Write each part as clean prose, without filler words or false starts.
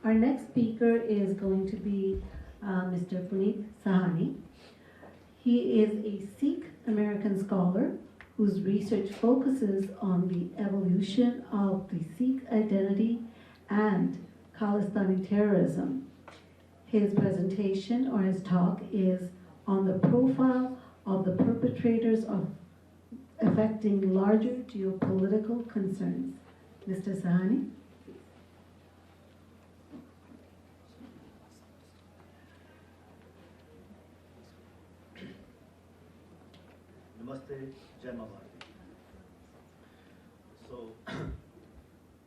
Our next speaker is going to be Mr. Puneet Sahani. He is a Sikh American scholar whose research focuses on the evolution of the Sikh identity and Khalistani terrorism. His presentation or his talk is on the profile of the perpetrators of affecting larger geopolitical concerns. Mr. Sahani. Namaste, Jai Bharati. So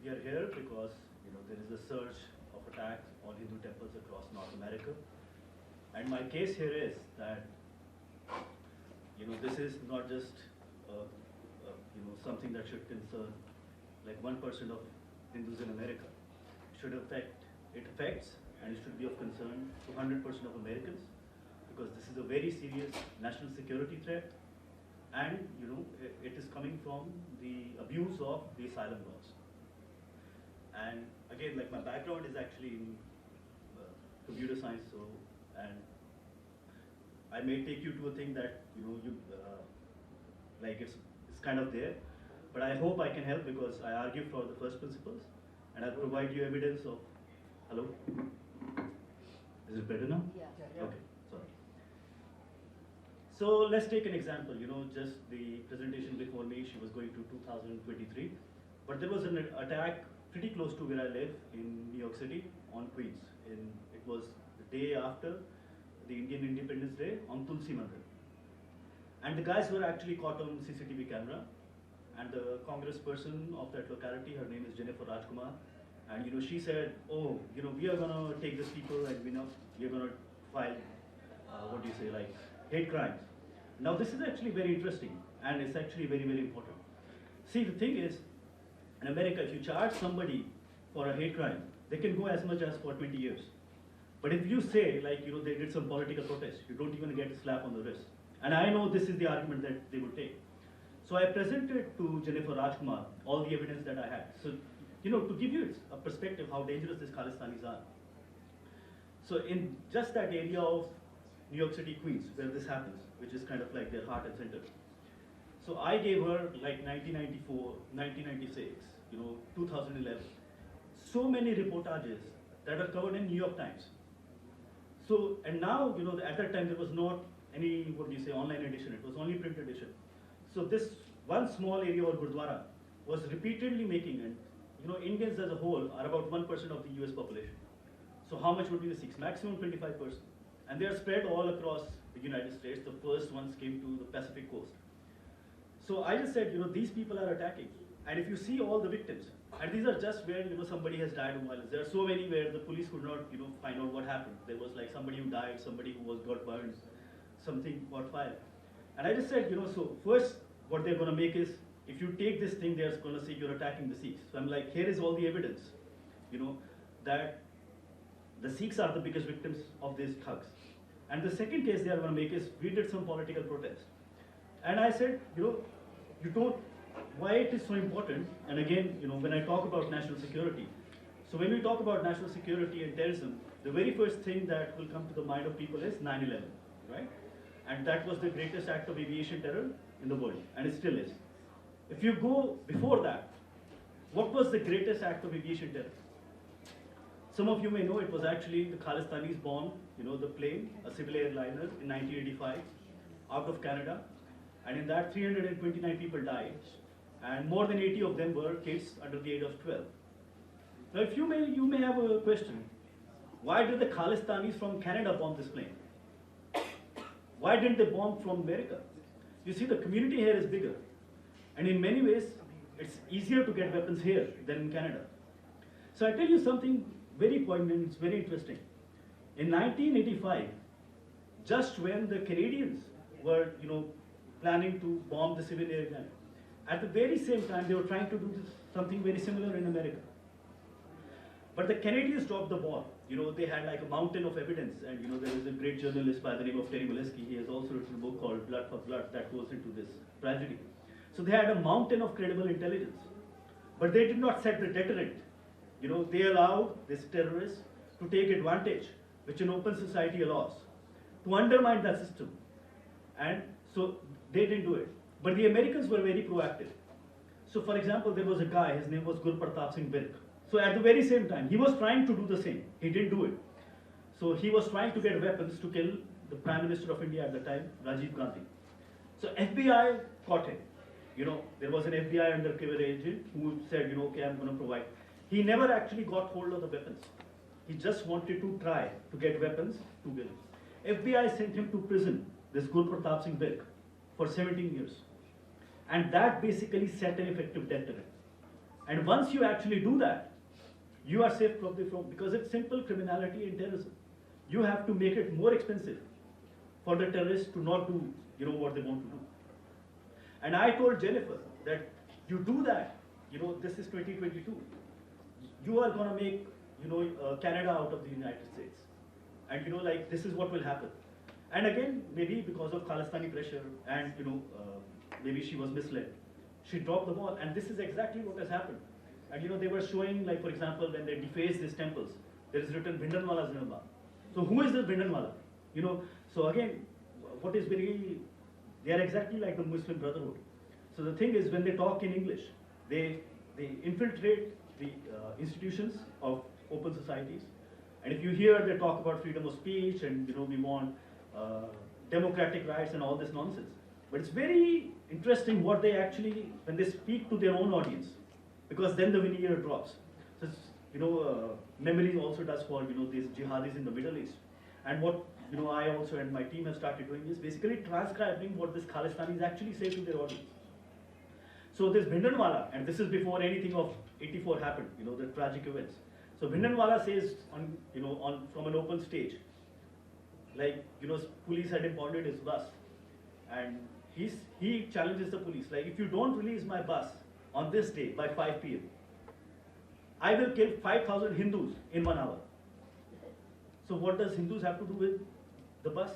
we are here because there is a surge of attacks on Hindu temples across North America, and my case here is that this is not just something that should concern like 1% of Hindus in America. It affects and it should be of concern to 100% of Americans, because this is a very serious national security threat. And it is coming from the abuse of the asylum laws. And again, like my background is actually in computer science, and I may take you to a thing that like it's kind of there, but I hope I can help because I argue for the first principles, and I'll provide you evidence of. Hello, is it better now? Yeah. Okay. So let's take an example, just the presentation before me, she was going to 2023, but there was an attack pretty close to where I live in New York City on Queens. It was the day after the Indian Independence Day on Tulsi Mandir. And the guys were actually caught on CCTV camera, and the congressperson of that locality, her name is Jennifer Rajkumar, and she said, oh, we are gonna take these people and we are gonna file, like hate crimes. Now this is actually very interesting, and it's actually very, very important. See, the thing is, in America, if you charge somebody for a hate crime, they can go as much as for 20 years. But if you say, like, they did some political protest, you don't even get a slap on the wrist. And I know this is the argument that they would take. So I presented to Jennifer Rajkumar all the evidence that I had. So, to give you a perspective how dangerous these Khalistanis are. So in just that area of New York City, Queens, where this happens, which is kind of like their heart and center. So I gave her like 1994, 1996, 2011, so many reportages that are covered in New York Times. So, and now, at that time there was not any, online edition, it was only print edition. So this one small area of Gurdwara was repeatedly making, and Indians as a whole are about 1% of the US population. So how much would be the Sikhs? Maximum 25%. And they are spread all across the United States. The first ones came to the Pacific coast. So I just said, these people are attacking. And if you see all the victims, and these are just where somebody has died of violence. There are so many where the police could not find out what happened. There was like somebody who died, somebody who got burned, something got fired. And I just said, so first what they're going to make is, if you take this thing, they're going to say you're attacking the Sikhs. So I'm like, here is all the evidence, that the Sikhs are the biggest victims of these thugs. And the second case they are going to make is, we did some political protest. And I said, why it is so important, and again, when I talk about national security, so when we talk about national security and terrorism, the very first thing that will come to the mind of people is 9/11, right? And that was the greatest act of aviation terror in the world, and it still is. If you go before that, what was the greatest act of aviation terror? Some of you may know it was actually the Khalistanis bombed, the plane, a civil airliner in 1985, out of Canada, and in that 329 people died, and more than 80 of them were kids under the age of 12. Now, if you may have a question, why did the Khalistanis from Canada bomb this plane? Why didn't they bomb from America? You see, the community here is bigger, and in many ways, it's easier to get weapons here than in Canada. So I tell you something very poignant, it's very interesting. In 1985, just when the Canadians were, planning to bomb the civil airline, at the very same time, they were trying to do something very similar in America. But the Canadians dropped the ball. They had like a mountain of evidence, and there is a great journalist by the name of Terry Molesky. He has also written a book called Blood for Blood that goes into this tragedy. So they had a mountain of credible intelligence, but they did not set the deterrent they allow this terrorist to take advantage, which an open society allows, to undermine that system. And so they didn't do it. But the Americans were very proactive. So for example, there was a guy, his name was Gurpratap Singh Birk. So at the very same time, he was trying to do the same. He didn't do it. So he was trying to get weapons to kill the Prime Minister of India at the time, Rajiv Gandhi. So FBI caught him. There was an FBI undercover agent who said, okay, I'm going to provide. He never actually got hold of the weapons. He just wanted to try to get weapons to kill him. FBI sent him to prison, this Gurpratap Singh Birk, for 17 years. And that basically set an effective deterrent. And once you actually do that, you are safe because it's simple criminality and terrorism. You have to make it more expensive for the terrorists to not do, what they want to do. And I told Jennifer that you do that, this is 2022. You are going to make, Canada out of the United States. And, this is what will happen. And again, maybe because of Khalistani pressure and, maybe she was misled. She dropped the ball, and this is exactly what has happened. And, they were showing, like, for example, when they defaced these temples, there is written Bhindanwala Zinandbad. So who is this Bhindanwala? So again, what is they are exactly like the Muslim Brotherhood. So the thing is, when they talk in English, they infiltrate the institutions of open societies. And if you hear they talk about freedom of speech and, we want democratic rights and all this nonsense. But it's very interesting what they actually, when they speak to their own audience, because then the veneer drops. So, memory also does for, these jihadis in the Middle East. And what, I also and my team have started doing is basically transcribing what this Khalistanis actually say to their audience. So this Bhindanwala, and this is before anything of 84 happened, the tragic events. So Bhindanwala says from an open stage, like, police had impounded his bus. And he challenges the police, like, if you don't release my bus on this day by 5 p.m., I will kill 5,000 Hindus in 1 hour. So what does Hindus have to do with the bus?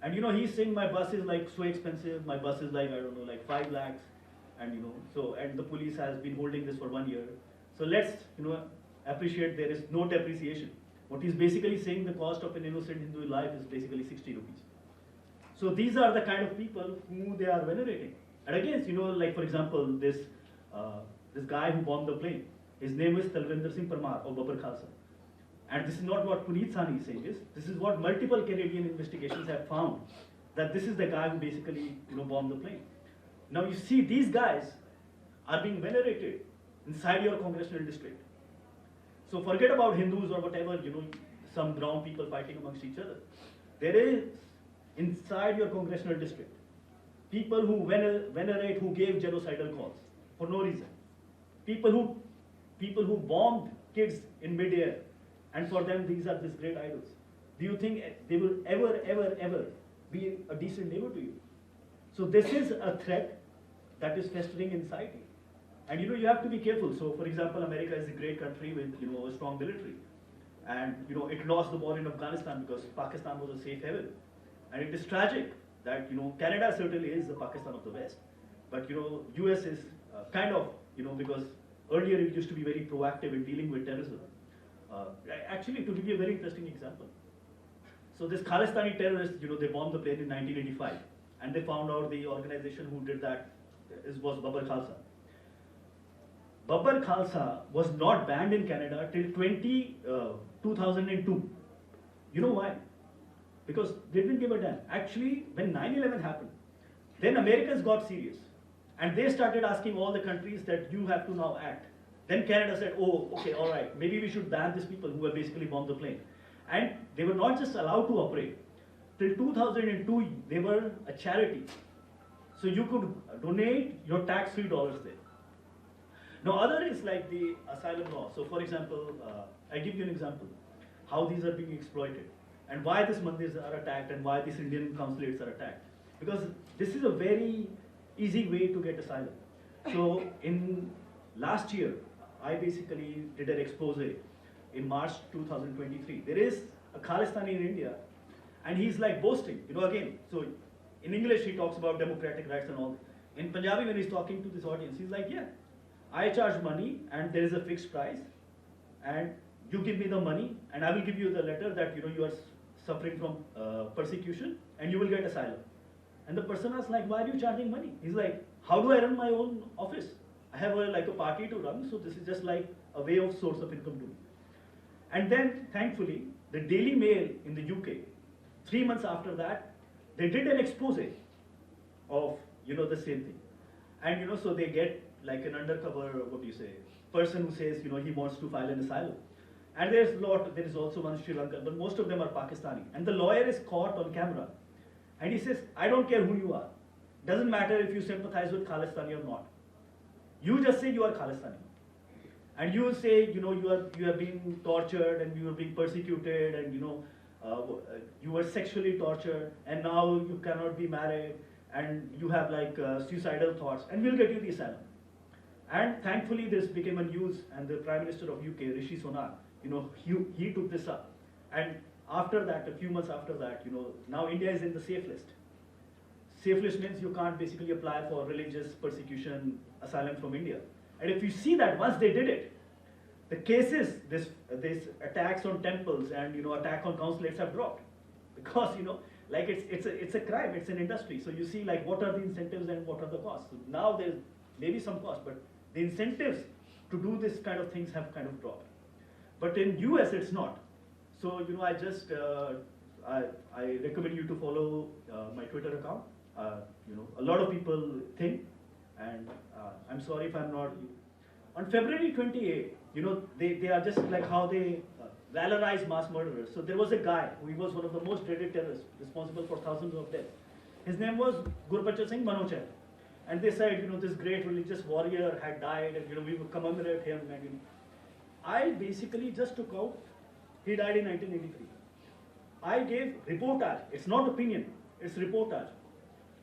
And he's saying my bus is like so expensive, my bus is like, I don't know, like 5 lakhs. And and the police has been holding this for 1 year. So let's, appreciate there is no depreciation. What he's basically saying, the cost of an innocent Hindu life is basically 60 rupees. So these are the kind of people who they are venerating. And again, like for example, this guy who bombed the plane, his name is Talvinder Singh Parmar of Babbar Khalsa. And this is not what Puneet Sahani is saying, this is what multiple Canadian investigations have found, that this is the guy who basically bombed the plane. Now you see these guys are being venerated inside your congressional district. So forget about Hindus or whatever, some brown people fighting amongst each other. There is, inside your congressional district, people who venerate, who gave genocidal calls for no reason. People who bombed kids in mid-air, and for them these are these great idols. Do you think they will ever be a decent neighbor to you? So this is a threat that is festering inside you. And you have to be careful. So for example, America is a great country with a strong military. And it lost the war in Afghanistan because Pakistan was a safe haven. And it is tragic that Canada certainly is the Pakistan of the West. But US is kind of, because earlier it used to be very proactive in dealing with terrorism. Actually, to give you a very interesting example. So this Khalistani terrorists, they bombed the plane in 1985. And they found out the organization who did that was Babbar Khalsa. Babbar Khalsa was not banned in Canada till 2002. You know why? Because they didn't give a damn. Actually, when 9/11 happened, then Americans got serious. And they started asking all the countries that you have to now act. Then Canada said, oh, okay, all right, maybe we should ban these people who have basically bombed the plane. And they were not just allowed to operate. Till 2002, they were a charity. So you could donate your tax-free dollars there. Now, other is like the asylum law. So, for example, I give you an example, how these are being exploited, and why these mandirs are attacked, and why these Indian consulates are attacked. Because this is a very easy way to get asylum. So, in last year, I basically did an expose in March 2023. There is a Khalistani in India, and he's like boasting, again, so in English he talks about democratic rights and all. In Punjabi, when he's talking to this audience, he's like, yeah, I charge money and there is a fixed price, and you give me the money and I will give you the letter that you are suffering from persecution and you will get asylum. And the person was like, why are you charging money? He's like, how do I run my own office? I have like a party to run, so this is just like a way of source of income to me. And then, thankfully, the Daily Mail in the UK, 3 months after that, they did an expose of the same thing. And so they get like an undercover, person who says he wants to file an asylum. And there is also one Sri Lankan, but most of them are Pakistani. And the lawyer is caught on camera, and he says, I don't care who you are. Doesn't matter if you sympathize with Khalistani or not. You just say you are Khalistani. And you say, you are being tortured and you are being persecuted and you were sexually tortured and now you cannot be married and you have like suicidal thoughts, and we'll get you the asylum. And thankfully this became a news, and the Prime Minister of UK, Rishi Sunak, he took this up. And after that, a few months after that, now India is in the safe list. Safe list means you can't basically apply for religious persecution asylum from India. And if you see that once they did it, the cases, this attacks on temples and attack on consulates have dropped, because like it's a crime, it's an industry. So you see like what are the incentives and what are the costs. So now there's maybe some cost, but the incentives to do this kind of things have kind of dropped. But in US it's not. So I just I recommend you to follow my Twitter account. A lot of people think, and I'm sorry if I'm not. On February 28, they are just like how they valorize mass murderers. So there was a guy who was one of the most dreaded terrorists, responsible for thousands of deaths. His name was Gurbachan Singh Manochar. And they said, this great religious warrior had died, and we would commemorate him. And I basically just took out, he died in 1983. I gave reportage. It's not opinion, it's reportage.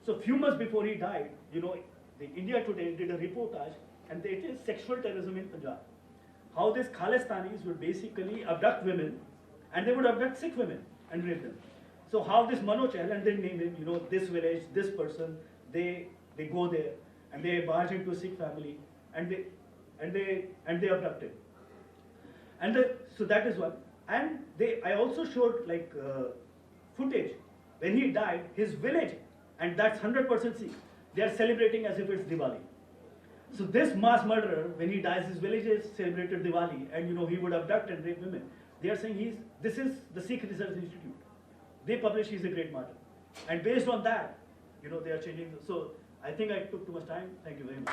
So few months before he died, the India Today did a reportage, and it is sexual terrorism in Punjab. How these Khalistanis would basically abduct women, and they would abduct Sikh women and rape them. So how this Manochar, and they name him, this village, this person, they go there and they barge into a Sikh family and they abduct him. And so that is one. And I also showed like footage when he died, his village, and that's 100% Sikh. They are celebrating as if it's Diwali. So this mass murderer, when he dies, his village is celebrated Diwali, and he would abduct and rape women. They are saying this is the Sikh Research Institute. They publish he's a great martyr, and based on that, they are changing. So I think I took too much time. Thank you very much.